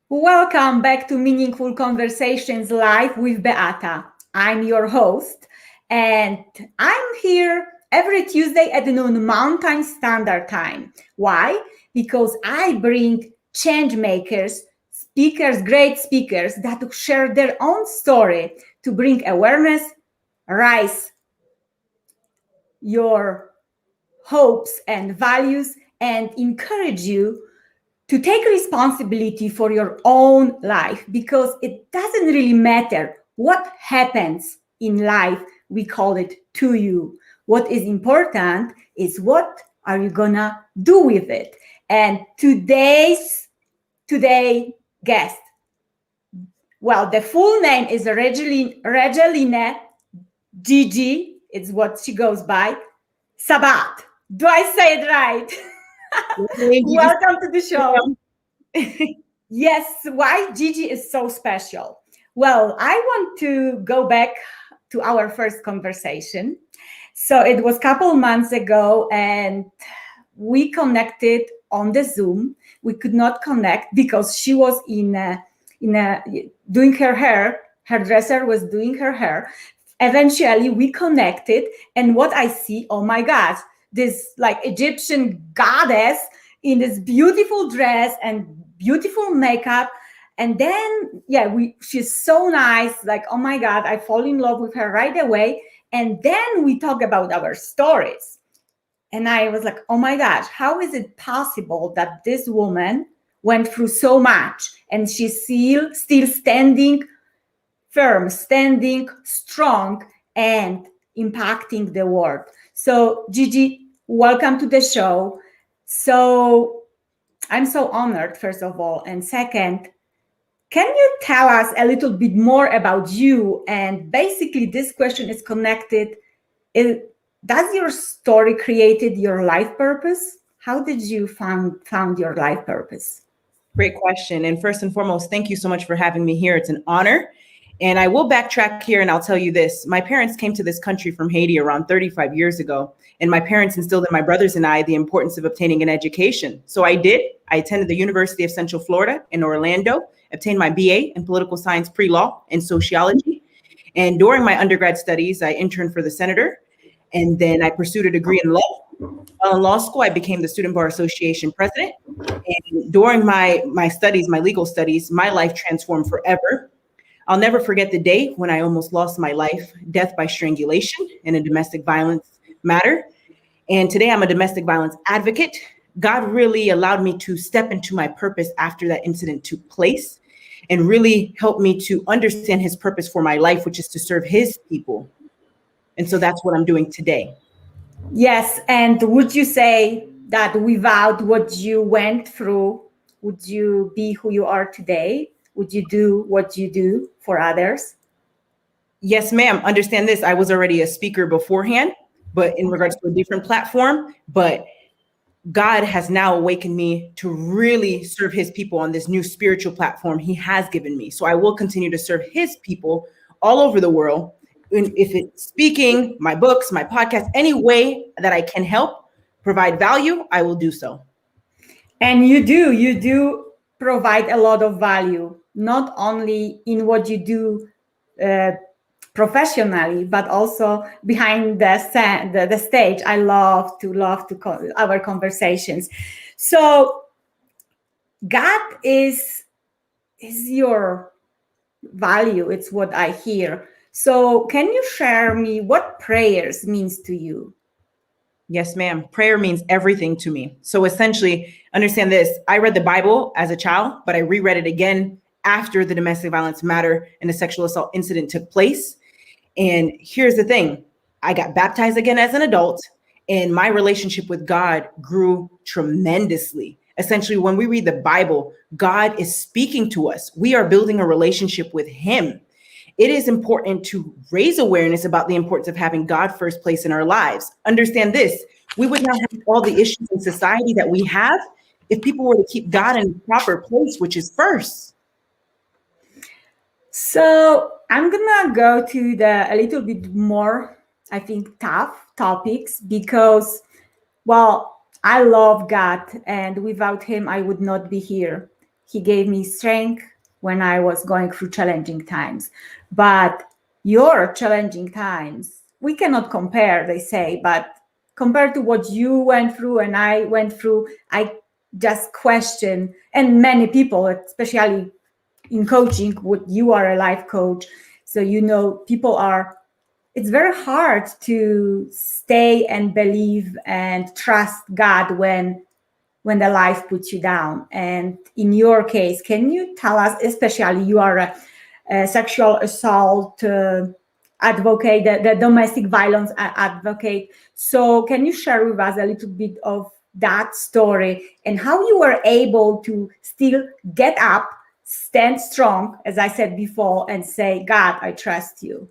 Welcome back to Meaningful Conversations Live with Beata. I'm your host, and I'm here every Tuesday at noon Mountain Standard Time. Why? Because I bring change makers, speakers, great speakers that share their own story to bring awareness, rise your hopes and values, and encourage you to take responsibility for your own life, because it doesn't really matter what happens in life, we call it to you. What is important is what are you gonna do with it. And today guest, well, the full name is Regeline Gigi, it's what she goes by, Sabbat. Do I say it right? Welcome to the show. Yes, why Gigi is so special? Well, I want to go back to our first conversation. So it was a couple months ago, and we connected on the Zoom. We could not connect because she was doing her hair. Her dresser was doing her hair. Eventually, we connected, and what I see, oh my gosh, this like Egyptian goddess in this beautiful dress and beautiful makeup. And then, she's so nice. Like, oh my God, I fall in love with her right away. And then we talk about our stories. And I was like, oh my gosh, how is it possible that this woman went through so much and she's still standing firm, standing strong, and impacting the world? So, Gigi, welcome to the show. So I'm so honored, first of all. And second, can you tell us a little bit more about you? And basically, this question is connected. Does your story created your life purpose? How did you found your life purpose? Great question. And first and foremost, thank you so much for having me here. It's an honor. And I will backtrack here and I'll tell you this. My parents came to this country from Haiti around 35 years ago. And my parents instilled in my brothers and I the importance of obtaining an education. So I did. I attended the University of Central Florida in Orlando, obtained my BA in political science pre-law and sociology. And during my undergrad studies, I interned for the senator. And then I pursued a degree in law. While in law school, I became the Student Bar Association president. And during my studies, my legal studies, my life transformed forever. I'll never forget the day when I almost lost my life, death by strangulation in a domestic violence matter. And today I'm a domestic violence advocate. God really allowed me to step into my purpose after that incident took place and really helped me to understand his purpose for my life, which is to serve his people. And so that's what I'm doing today. Yes. And would you say that without what you went through, would you be who you are today? Would you do what you do for others? Yes, ma'am. Understand this. I was already a speaker beforehand, but in regards to a different platform. But God has now awakened me to really serve his people on this new spiritual platform he has given me. So I will continue to serve his people all over the world. If it's speaking, my books, my podcast, any way that I can help provide value, I will do so. And you do provide a lot of value, not only in what you do professionally, but also behind the stage. I love our conversations. So God is your value. It's what I hear. So can you share me what prayers means to you? Yes, ma'am. Prayer means everything to me. So essentially, understand this. I read the Bible as a child, but I reread it again after the domestic violence matter and the sexual assault incident took place. And here's the thing. I got baptized again as an adult, and my relationship with God grew tremendously. Essentially, when we read the Bible, God is speaking to us. We are building a relationship with him. It is important to raise awareness about the importance of having God first place in our lives. Understand this, we would not have all the issues in society that we have if people were to keep God in the proper place, which is first. So I'm gonna go to a little bit more, I think, tough topics because, well, I love God, and without him, I would not be here. He gave me strength when I was going through challenging times. But your challenging times, we cannot compare, they say, but compared to what you went through and I went through, I just question, and many people, especially in coaching, what you are a life coach, so you know people are, it's very hard to stay and believe and trust God when the life puts you down. And in your case, can you tell us, especially you are a sexual assault advocate, the domestic violence advocate, so can you share with us a little bit of that story and how you were able to still get up, stand strong, as I said before, and say, God, I trust you?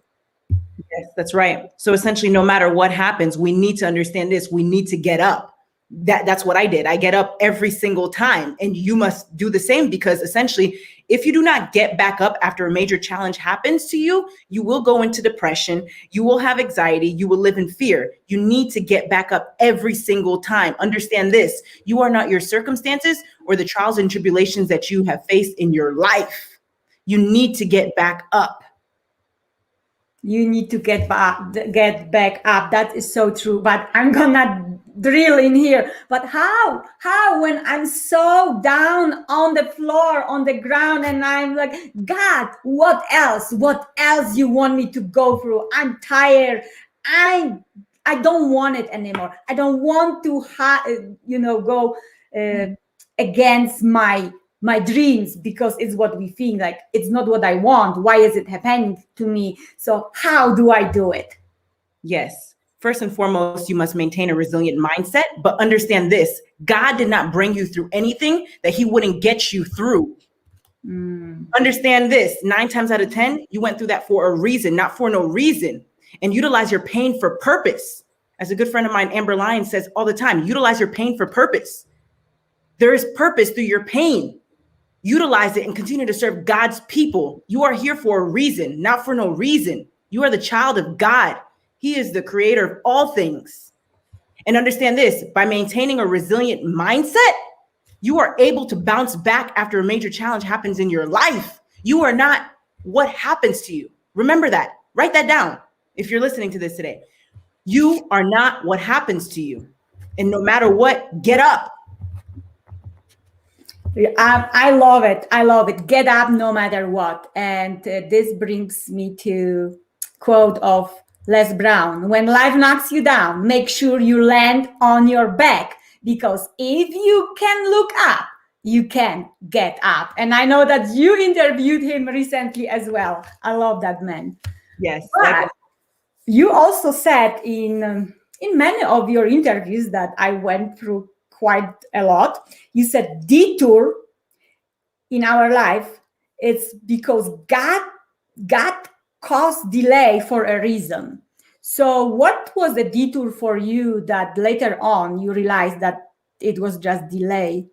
Yes, that's right. So essentially, no matter what happens, we need to understand this. We need to get up. That's what I did. I get up every single time, and you must do the same, because essentially, if you do not get back up after a major challenge happens to you, you will go into depression. You will have anxiety. You will live in fear. You need to get back up every single time. Understand this. You are not your circumstances or the trials and tribulations that you have faced in your life. You need to get back up. You need to get back up. That is so true. But I'm gonna drill in here. But how when I'm so down on the floor, on the ground, and I'm like, God, what else you want me to go through? I'm tired. I don't want it anymore. I don't want to go against my dreams, because it's what we think, like it's not what I want. Why is it happening to me? So how do I do it? Yes. First and foremost, you must maintain a resilient mindset, but understand this: God did not bring you through anything that he wouldn't get you through. Understand this: 9 times out of 10, you went through that for a reason, not for no reason. And utilize your pain for purpose. As a good friend of mine, Amber Lyon, says all the time, utilize your pain for purpose. There is purpose through your pain. Utilize it and continue to serve God's people. You are here for a reason, not for no reason. You are the child of God. He is the creator of all things. And understand this: by maintaining a resilient mindset, you are able to bounce back after a major challenge happens in your life. You are not what happens to you. Remember that. Write that down if you're listening to this today. You are not what happens to you. And no matter what, get up. I love it. I love it. Get up no matter what. And this brings me to quote of Les Brown: when life knocks you down, make sure you land on your back, because if you can look up, you can get up. And I know that you interviewed him recently as well. I love that man. Yes. But you also said in many of your interviews that I went through quite a lot, you said detour in our life, it's because God caused delay for a reason. So what was the detour for you that later on you realized that it was just delay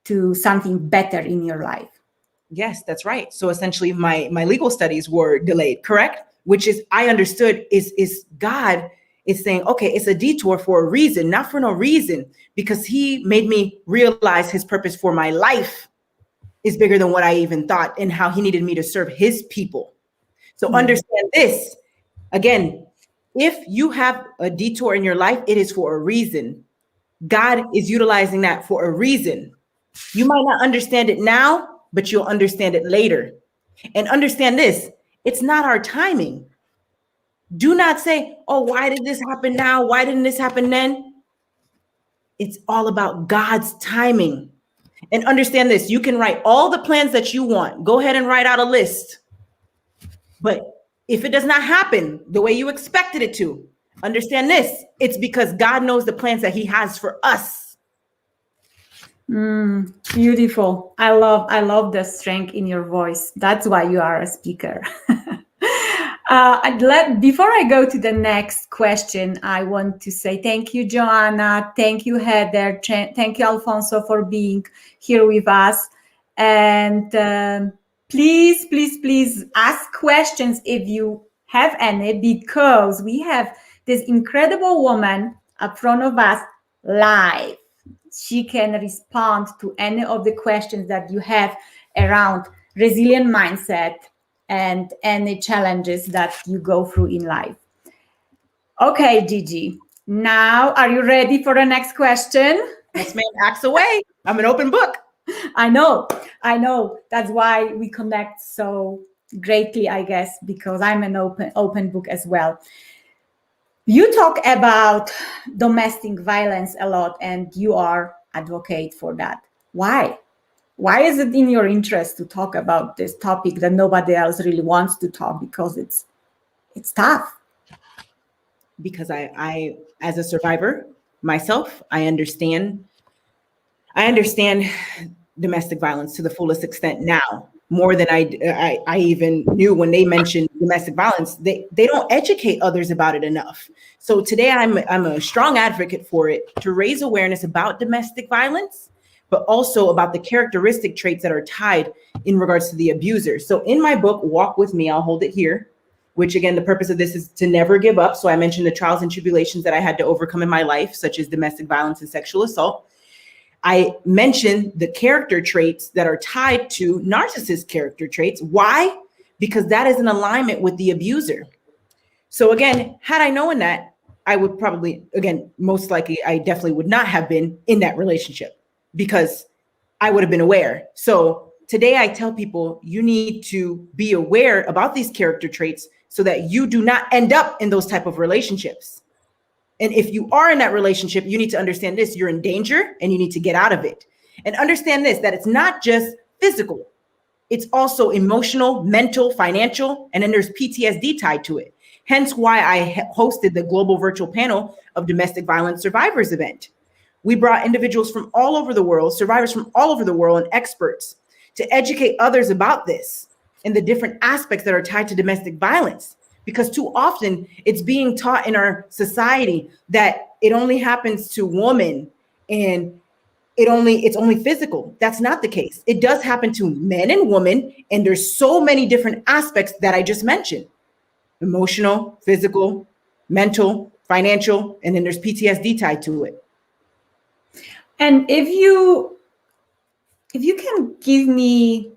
to something better in your life? Yes, that's right. So essentially my legal studies were delayed, correct? Which is, I understood is God is saying, okay, it's a detour for a reason, not for no reason, because he made me realize his purpose for my life is bigger than what I even thought, and how he needed me to serve his people. So understand this. Again, if you have a detour in your life, it is for a reason. God is utilizing that for a reason. You might not understand it now, but you'll understand it later. And understand this: it's not our timing. Do not say, oh, why did this happen now? Why didn't this happen then? It's all about God's timing. And understand this: you can write all the plans that you want. Go ahead and write out a list. But if it does not happen the way you expected it to, understand this: it's because God knows the plans that he has for us. Beautiful. I love the strength in your voice. That's why you are a speaker. Before I go to the next question, I want to say thank you, Joanna. Thank you, Heather. Thank you, Alfonso, for being here with us. And please ask questions if you have any, because we have this incredible woman up front of us live. she can respond to any of the questions that you have around resilient mindset and any challenges that you go through in life. Okay, Gigi, now are you ready for the next question? Yes, ma'am. Ask away. I'm an open book. I know. That's why we connect so greatly, I guess, because I'm an open book as well. You talk about domestic violence a lot, and you are advocate for that. Why? Why is it in your interest to talk about this topic that nobody else really wants to talk? Because it's tough. Because I as a survivor myself, I understand domestic violence to the fullest extent now, more than I even knew when they mentioned domestic violence. They don't educate others about it enough. So today I'm a strong advocate for it, to raise awareness about domestic violence, but also about the characteristic traits that are tied in regards to the abuser. So in my book, Walk With Me, I'll hold it here, which again, the purpose of this is to never give up. So I mentioned the trials and tribulations that I had to overcome in my life, such as domestic violence and sexual assault. I mentioned the character traits that are tied to narcissist character traits. Why? Because that is in alignment with the abuser. So again, had I known that, I would probably, again, most likely, I definitely would not have been in that relationship, because I would have been aware. So today I tell people, you need to be aware about these character traits so that you do not end up in those type of relationships. And if you are in that relationship, you need to understand this: you're in danger and you need to get out of it. And understand this, that it's not just physical, it's also emotional, mental, financial, and then there's PTSD tied to it. Hence why I hosted the global virtual panel of domestic violence survivors event. We brought individuals from all over the world, survivors from all over the world, and experts to educate others about this and the different aspects that are tied to domestic violence. Because too often it's being taught in our society that it only happens to women and it's only physical. That's not the case. It does happen to men and women, and there's so many different aspects that I just mentioned: emotional, physical, mental, financial, and then there's PTSD tied to it. And if you can give me,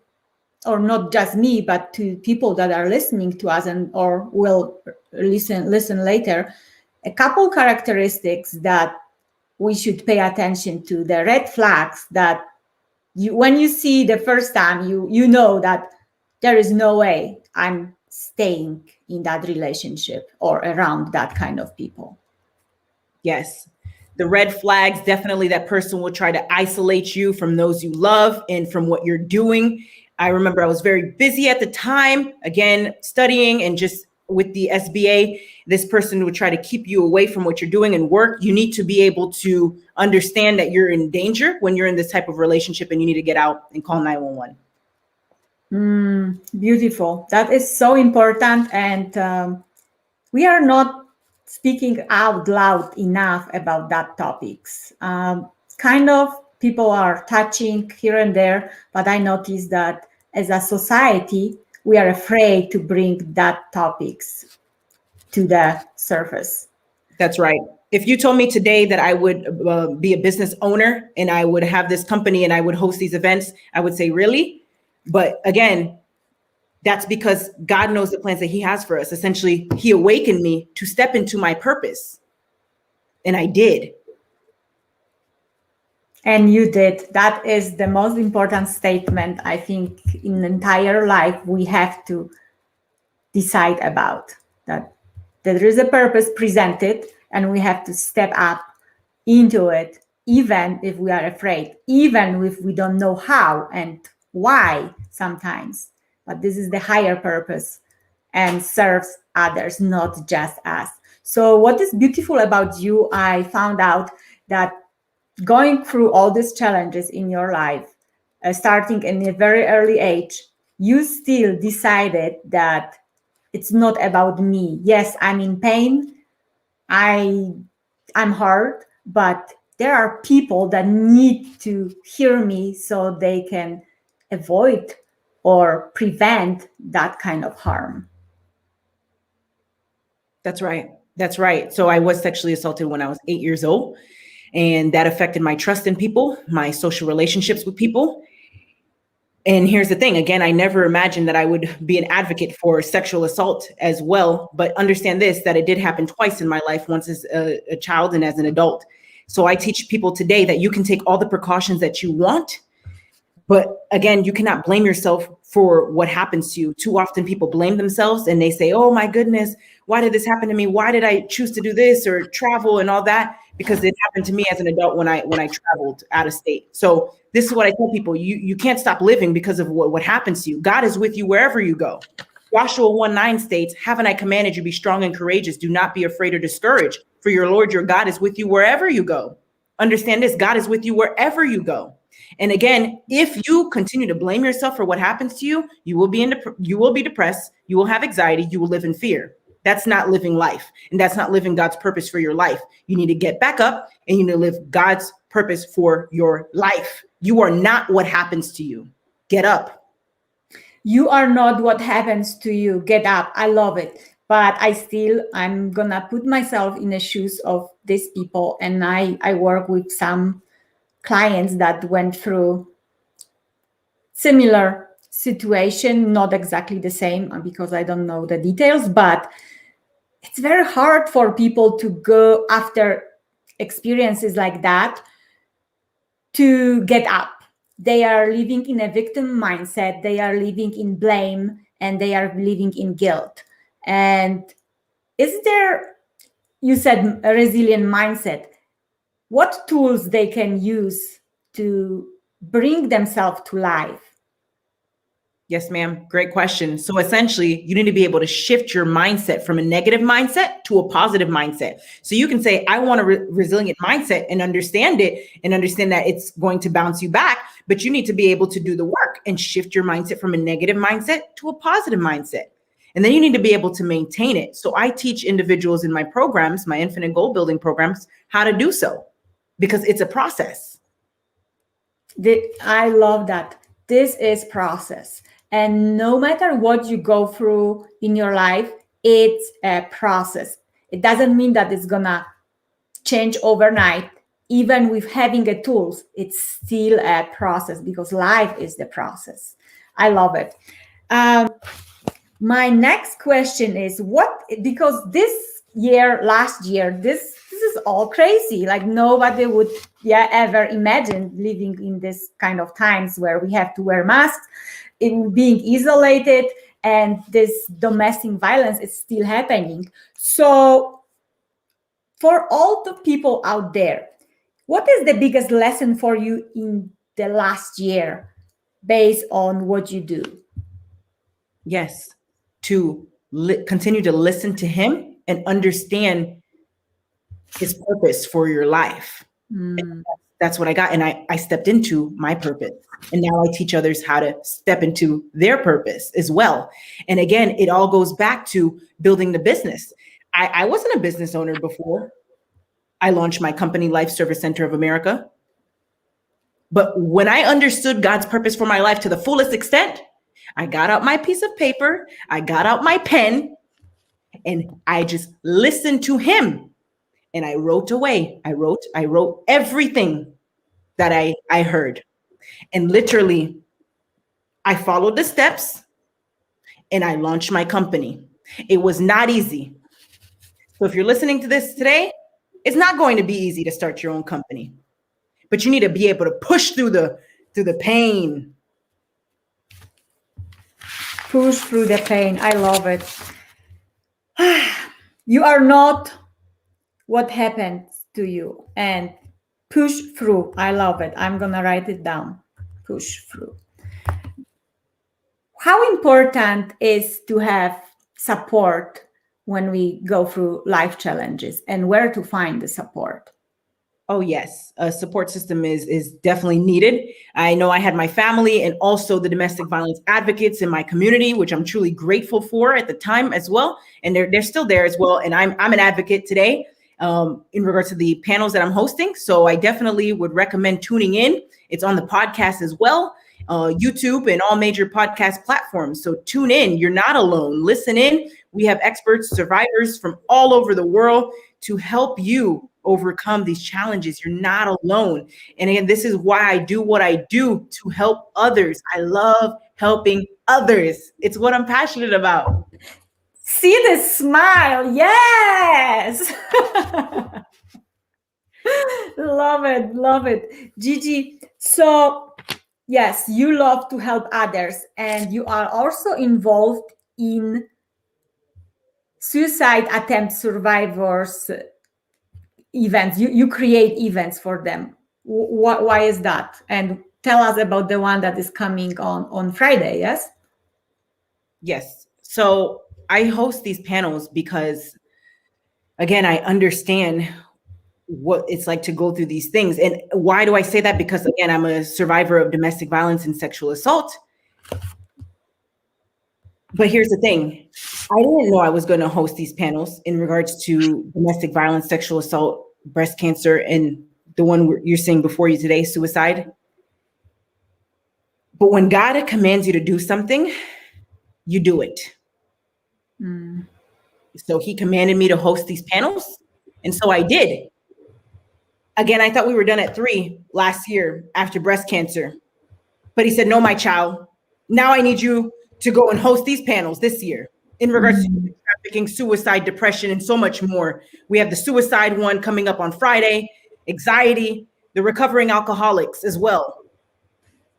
or not just me, but to people that are listening to us and or will listen later, a couple characteristics that we should pay attention to, the red flags that when you see the first time, you know that there is no way I'm staying in that relationship or around that kind of people. Yes. The red flags, definitely that person will try to isolate you from those you love and from what you're doing. I remember I was very busy at the time, again, studying and just with the SBA. This person would try to keep you away from what you're doing and work. You need to be able to understand that you're in danger when you're in this type of relationship, and you need to get out and call 911. Beautiful. That is so important. And we are not speaking out loud enough about that topics. Kind of people are touching here and there, but I noticed that as a society, we are afraid to bring that topics to the surface. That's right. If you told me today that I would be a business owner and I would have this company and I would host these events, I would say, really? But again, that's because God knows the plans that he has for us. Essentially, he awakened me to step into my purpose. And I did. And you did. That is the most important statement, I think, in the entire life we have to decide about. That there is a purpose presented and we have to step up into it, even if we are afraid, even if we don't know how and why sometimes. But this is the higher purpose and serves others, not just us. So what is beautiful about you, I found out that going through all these challenges in your life, starting in a very early age, you still decided that it's not about me. Yes, I'm in pain, I'm hurt, but there are people that need to hear me so they can avoid or prevent that kind of harm. That's right. That's right. So I was sexually assaulted when I was 8 years old. And that affected my trust in people, my social relationships with people. And here's the thing, again, I never imagined that I would be an advocate for sexual assault as well. But understand this, that it did happen twice in my life, once as a child and as an adult. So I teach people today that you can take all the precautions that you want. But again, you cannot blame yourself for what happens to you. Too often people blame themselves and they say, oh my goodness, why did this happen to me? Why did I choose to do this or travel and all that? Because it happened to me as an adult when I traveled out of state. So this is what I tell people. You can't stop living because of what happens to you. God is with you wherever you go. Joshua 1:9 states, haven't I commanded you, be strong and courageous. Do not be afraid or discouraged, for your Lord, your God is with you wherever you go. Understand this, God is with you wherever you go. And again, if you continue to blame yourself for what happens to you, you will be depressed, you will have anxiety, you will live in fear. That's not living life. And that's not living God's purpose for your life. You need to get back up and you need to live God's purpose for your life. You are not what happens to you. Get up. You are not what happens to you. Get up. I love it. But I'm gonna put myself in the shoes of these people. And I work with some clients that went through similar situation, not exactly the same because I don't know the details, but it's very hard for people to go after experiences like that to get up. They are living in a victim mindset, they are living in blame, and they are living in guilt. And is there, you said, a resilient mindset? What tools they can use to bring themselves to life? Yes, ma'am. Great question. So essentially, you need to be able to shift your mindset from a negative mindset to a positive mindset. So you can say, I want a resilient mindset and understand it and understand that it's going to bounce you back, but you need to be able to do the work and shift your mindset from a negative mindset to a positive mindset. And then you need to be able to maintain it. So I teach individuals in my programs, my infinite goal building programs, how to do so, because it's a process. I love that. This is process. And no matter what you go through in your life, it's a process. It doesn't mean that it's gonna change overnight. Even with having the tools, it's still a process because life is the process. I love it. My next question is because last year, this is all crazy. Like nobody would ever imagine living in this kind of times where we have to wear masks, in being isolated, and this domestic violence is still happening. So for all the people out there, what is the biggest lesson for you in the last year based on what you do? Yes, to continue to listen to him and understand his purpose for your life. And that's what I got. And I stepped into my purpose. And now I teach others how to step into their purpose as well. And again, it all goes back to building the business. I wasn't a business owner before. I launched my company, Life Service Center of America. But when I understood God's purpose for my life to the fullest extent, I got out my piece of paper, I got out my pen, and I just listened to him. And I wrote away. I wrote everything that I heard. And literally, I followed the steps and I launched my company. It was not easy. So if you're listening to this today, it's not going to be easy to start your own company, but you need to be able to push through the pain. Push through the pain. I love it. You are not what happened to you, and push through. I love it. I'm gonna write it down. Push through. How important is to have support when we go through life challenges, and where to find the support? Oh, yes. A support system is definitely needed. I know I had my family and also the domestic violence advocates in my community, which I'm truly grateful for at the time as well. And they're still there as well. And I'm an advocate today in regards to the panels that I'm hosting. So I definitely would recommend tuning in. It's on the podcast as well, YouTube and all major podcast platforms. So tune in. You're not alone. Listen in. We have experts, survivors from all over the world to help you overcome these challenges. You're not alone. And again, this is why I do what I do, to help others. I love helping others. It's what I'm passionate about. See the smile. Yes. Love it. Love it. Gigi, so yes, you love to help others, and you are also involved in suicide attempt survivors events. You create events for them. Why is that? And tell us about the one that is coming on Friday. Yes. Yes. So I host these panels because, again, I understand what it's like to go through these things. And why do I say that? Because, again, I'm a survivor of domestic violence and sexual assault. But here's the thing. I didn't know I was going to host these panels in regards to domestic violence, sexual assault, breast cancer, and the one you're seeing before you today, suicide. But when God commands you to do something, you do it. So he commanded me to host these panels. And so I did. Again, I thought we were done at 3 last year after breast cancer. But he said, no, my child, now I need you to go and host these panels this year in regards to trafficking, suicide, depression, and so much more. We have the suicide one coming up on Friday, anxiety, the recovering alcoholics as well.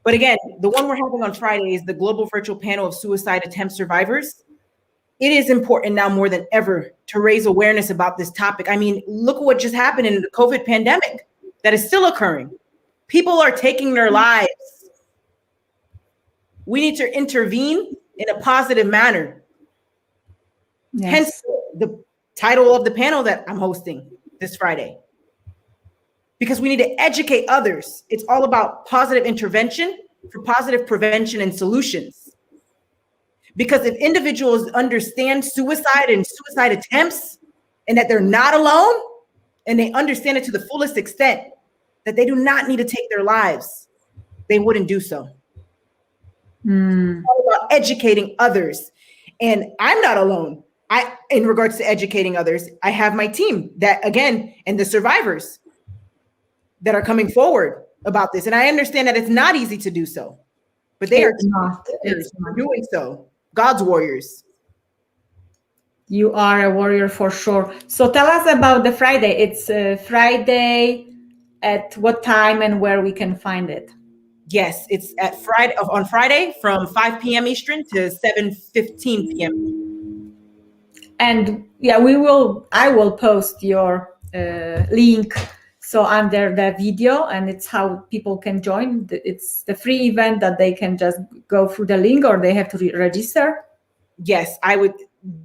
But again, the one we're having on Friday is the Global Virtual Panel of Suicide Attempt Survivors. It is important now more than ever to raise awareness about this topic. I mean, look at what just happened in the COVID pandemic that is still occurring. People are taking their lives. We need to intervene in a positive manner. Yes. Hence the title of the panel that I'm hosting this Friday. Because we need to educate others. It's all about positive intervention for positive prevention and solutions. Because if individuals understand suicide and suicide attempts and that they're not alone, and they understand it to the fullest extent, that they do not need to take their lives, they wouldn't do so. It's all about educating others. And I'm not alone. In regards to educating others, I have my team that, again, and the survivors that are coming forward about this. And I understand that it's not easy to do so, but they are doing so. God's warriors. You are a warrior for sure. So tell us about the Friday. It's Friday at what time and where we can find it? Yes, it's on Friday from 5 p.m. Eastern to 7:15 p.m. And yeah, I will post your link so under the video, and it's how people can join. It's the free event that they can just go through the link, or they have to register. Yes, I would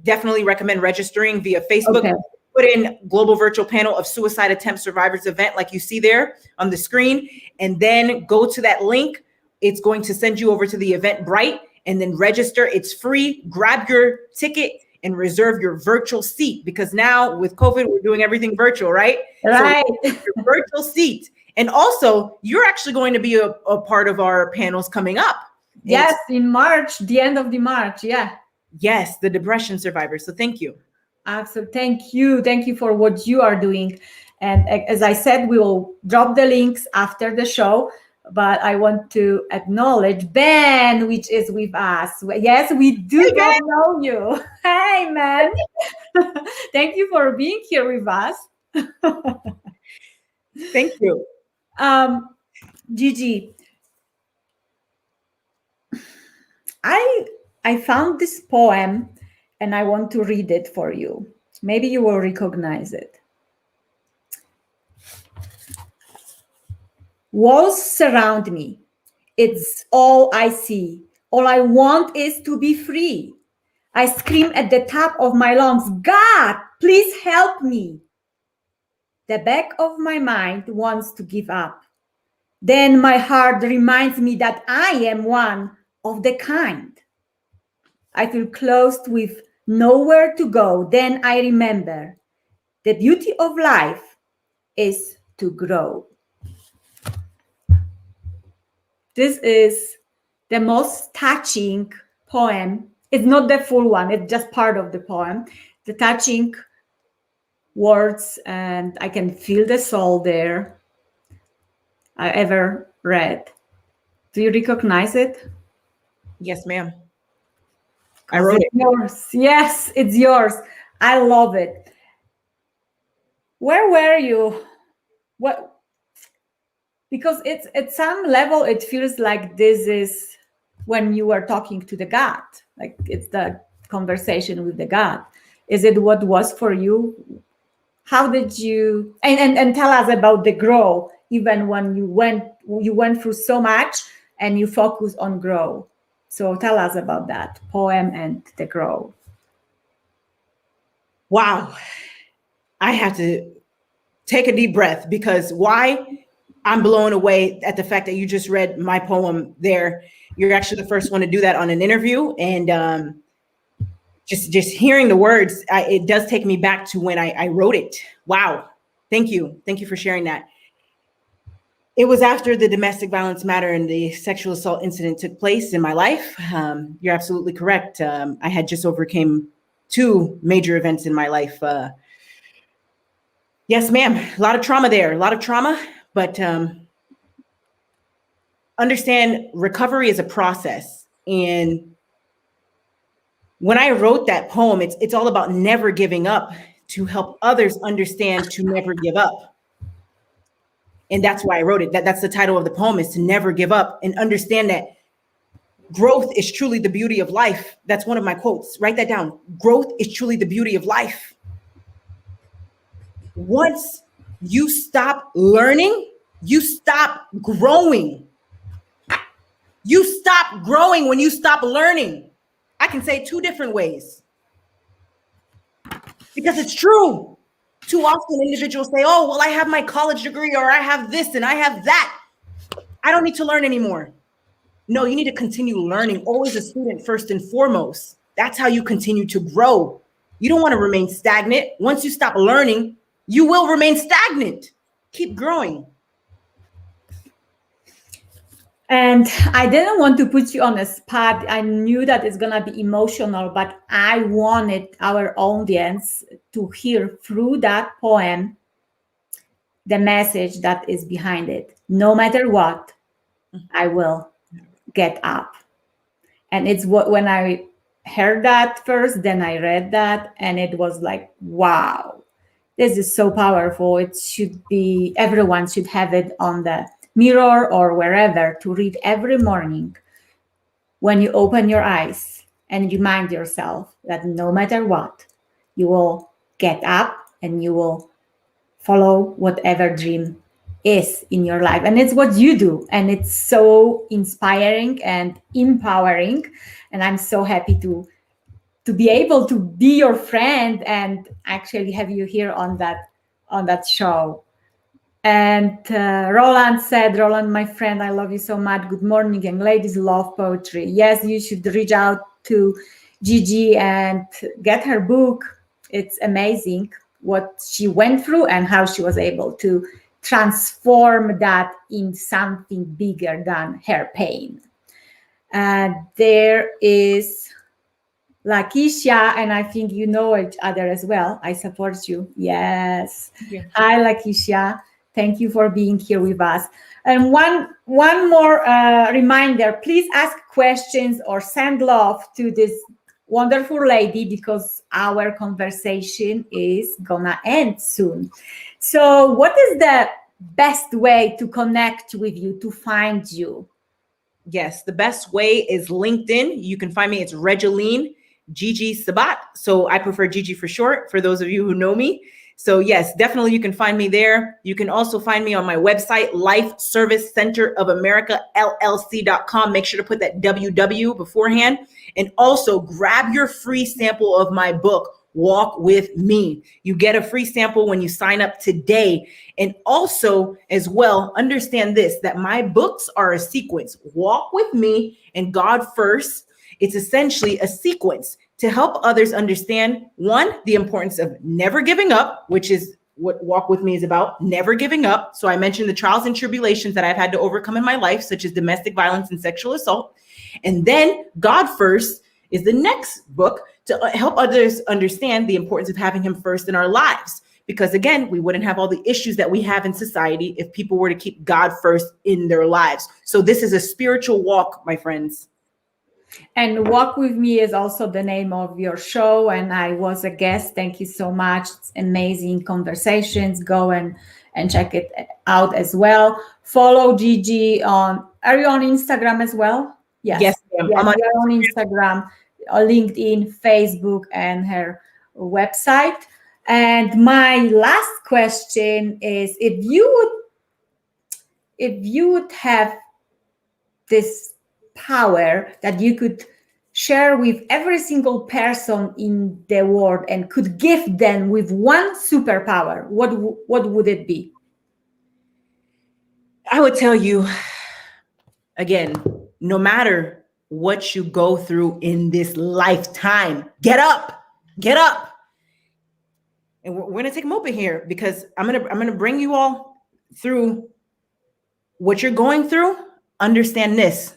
definitely recommend registering via Facebook. Okay. Put in Global Virtual Panel of Suicide Attempt Survivors event like you see there on the screen, and then go to that link. It's going to send you over to the Eventbrite, and then register. It's free. Grab your ticket and reserve your virtual seat, because now with COVID, we're doing everything virtual, right? Right. So your virtual seat. And also, you're actually going to be a part of our panels coming up. Yes, in March, the end of the March. Yeah. Yes, the depression survivors. So thank you. Absolutely. Thank you. Thank you for what you are doing. And as I said, we will drop the links after the show. But I want to acknowledge Ben, which is with us. Yes, we do not know you. Hey, man. Thank you for being here with us. Thank you. Gigi, I found this poem and I want to read it for you. Maybe you will recognize it. Walls surround me. It's all I see. All I want is to be free. I scream at the top of my lungs, God, please help me. The back of my mind wants to give up. Then my heart reminds me that I am one of the kind. I feel closed with nowhere to go. Then I remember the beauty of life is to grow. This is the most touching poem. It's not the full one, it's just part of the poem. The touching words, and I can feel the soul there I ever read. Do you recognize it? Yes, ma'am. I wrote it. Yours. Yes, it's yours. I love it. Where were you? What? Because it's at some level, it feels like this is when you are talking to the God, like it's the conversation with the God. Is it what was for you? How did you, and tell us about the grow, even when you went through so much and you focus on grow. So tell us about that poem and the grow. Wow. I have to take a deep breath, because why? I'm blown away at the fact that you just read my poem there. You're actually the first one to do that on an interview. And just hearing the words, it does take me back to when I wrote it. Wow. Thank you. Thank you for sharing that. It was after the domestic violence matter and the sexual assault incident took place in my life. You're absolutely correct. I had just overcame 2 major events in my life. Yes, ma'am. A lot of trauma there, a lot of trauma, but understand recovery is a process. And when I wrote that poem, it's all about never giving up, to help others understand to never give up. And that's why I wrote it. That's the title of the poem, is to never give up, and understand that growth is truly the beauty of life. That's one of my quotes. Write that down. Growth is truly the beauty of life. Once you stop learning, you stop growing. You stop growing when you stop learning. I can say 2 different ways, because it's true. Too often individuals say, oh, well, I have my college degree, or I have this and I have that. I don't need to learn anymore. No, you need to continue learning. Always a student first and foremost. That's how you continue to grow. You don't want to remain stagnant. Once you stop learning, you will remain stagnant. Keep growing. And I didn't want to put you on a spot. I knew that it's going to be emotional, but I wanted our audience to hear through that poem the message that is behind it. No matter what, I will get up. And it's what, when I heard that first, then I read that, and it was like, wow, this is so powerful. It should be, everyone should have it on the mirror or wherever to read every morning when you open your eyes, and remind yourself that no matter what, you will get up and you will follow whatever dream is in your life. And it's what you do, and it's so inspiring and empowering, and I'm so happy to be able to be your friend and actually have you here on that show. And Roland, my friend, I love you so much. Good morning, and ladies love poetry. Yes, you should reach out to Gigi and get her book. It's amazing what she went through and how she was able to transform that in something bigger than her pain. There is Lakeisha, and I think you know each other as well. I support you. Yes. Yeah. Hi, Lakeisha. Thank you for being here with us. And one more reminder, please ask questions or send love to this wonderful lady, because our conversation is gonna end soon. So what is the best way to connect with you, to find you? Yes, the best way is LinkedIn. You can find me. It's Regeline Gigi Sabbat. So I prefer Gigi for short, for those of you who know me. So yes, definitely you can find me there. You can also find me on my website, Life Service Center of America, LLC.com. Make sure to put that WW beforehand. And also grab your free sample of my book, Walk With Me. You get a free sample when you sign up today. And also as well, understand this, that my books are a sequence. Walk With Me and God First. It's essentially a sequence to help others understand, one, the importance of never giving up, which is what Walk With Me is about, never giving up. So I mentioned the trials and tribulations that I've had to overcome in my life, such as domestic violence and sexual assault. And then God First is the next book to help others understand the importance of having him first in our lives. because again, we wouldn't have all the issues that we have in society if people were to keep God first in their lives. So this is a spiritual walk, my friends. And Walk With Me is also the name of your show, and I was a guest. Thank you so much. It's amazing conversations. Go and check it out as well. Follow Gigi are you on Instagram as well? Yes, I'm on Instagram, LinkedIn, Facebook, and her website. And my last question is, if you would have this power that you could share with every single person in the world and could gift them with one superpower, what would it be? I would tell you, again, no matter what you go through in this lifetime, get up, get up. And we're going to take a moment here because I'm going to bring you all through what you're going through. Understand this.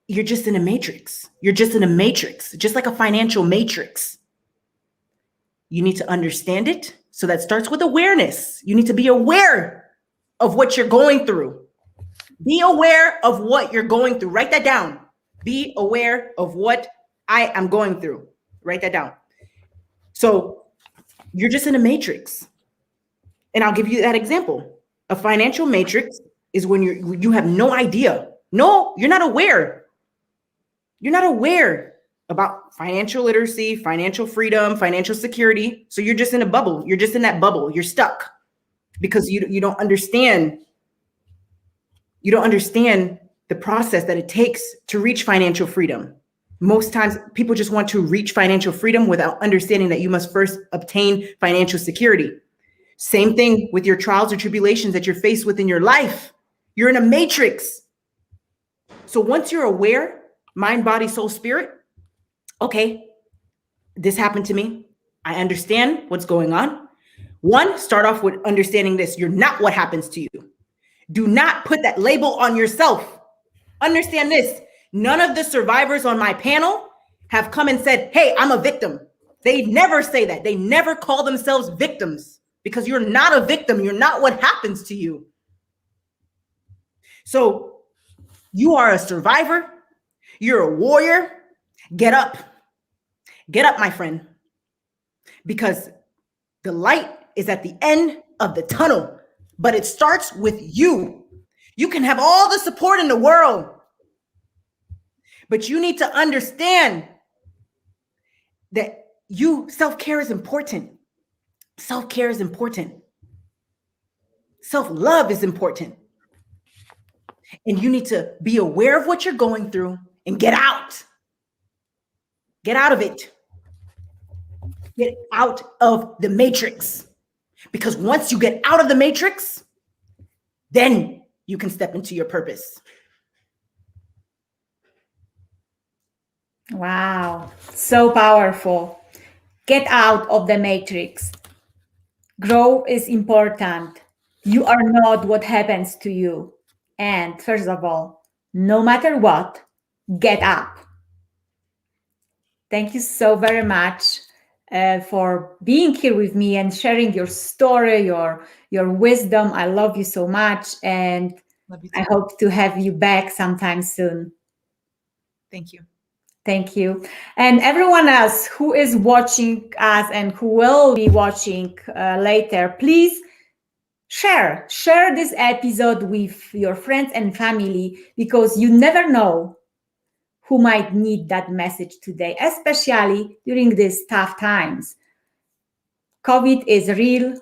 You're just in a matrix. You're just in a matrix, just like a financial matrix. You need to understand it. So that starts with awareness. You need to be aware of what you're going through. Be aware of what you're going through. Write that down. Be aware of what I am going through. Write that down. So you're just in a matrix. And I'll give you that example. A financial matrix is when you have no idea. No, you're not aware. You're not aware about financial literacy, financial freedom, financial security. So you're just in a bubble. You're just in that bubble. You're stuck because you don't understand. You don't understand the process that it takes to reach financial freedom. Most times people just want to reach financial freedom without understanding that you must first obtain financial security. Same thing with your trials or tribulations that you're faced with in your life. You're in a matrix. So once you're aware, mind, body, soul, spirit, okay, this happened to me. I understand what's going on. One, start off with understanding this. You're not what happens to you. Do not put that label on yourself. Understand this. None of the survivors on my panel have come and said, hey, I'm a victim. They never say that. They never call themselves victims because you're not a victim. You're not what happens to you. So you are a survivor. You're a warrior. Get up. Get up, my friend, because the light is at the end of the tunnel, but it starts with you. You can have all the support in the world, but you need to understand that self-care is important. Self-care is important. Self-love is important. And you need to be aware of what you're going through and get out. Get out of it. Get out of the matrix. Because once you get out of the matrix, then you can step into your purpose. Wow, so powerful. Get out of the matrix. Grow is important. You are not what happens to you. And first of all, no matter what, get up. Thank you so very much for being here with me and sharing your story, your wisdom. I love you so much, and I hope to have you back sometime soon. Thank you. Thank you. And everyone else who is watching us and who will be watching later, please share this episode with your friends and family, because you never know who might need that message today, especially during these tough times. COVID is real.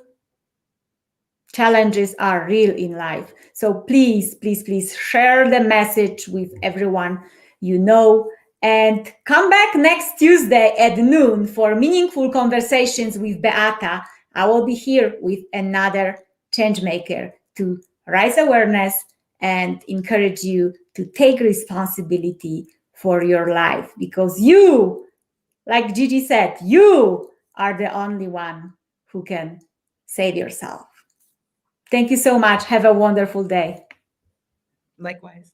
Challenges are real in life. So please, please, please share the message with everyone you know. And come back next Tuesday at noon for meaningful conversations with Beata. I will be here with another change maker to raise awareness and encourage you to take responsibility for your life, because you, like Gigi said, you are the only one who can save yourself. Thank you so much. Have a wonderful day. Likewise.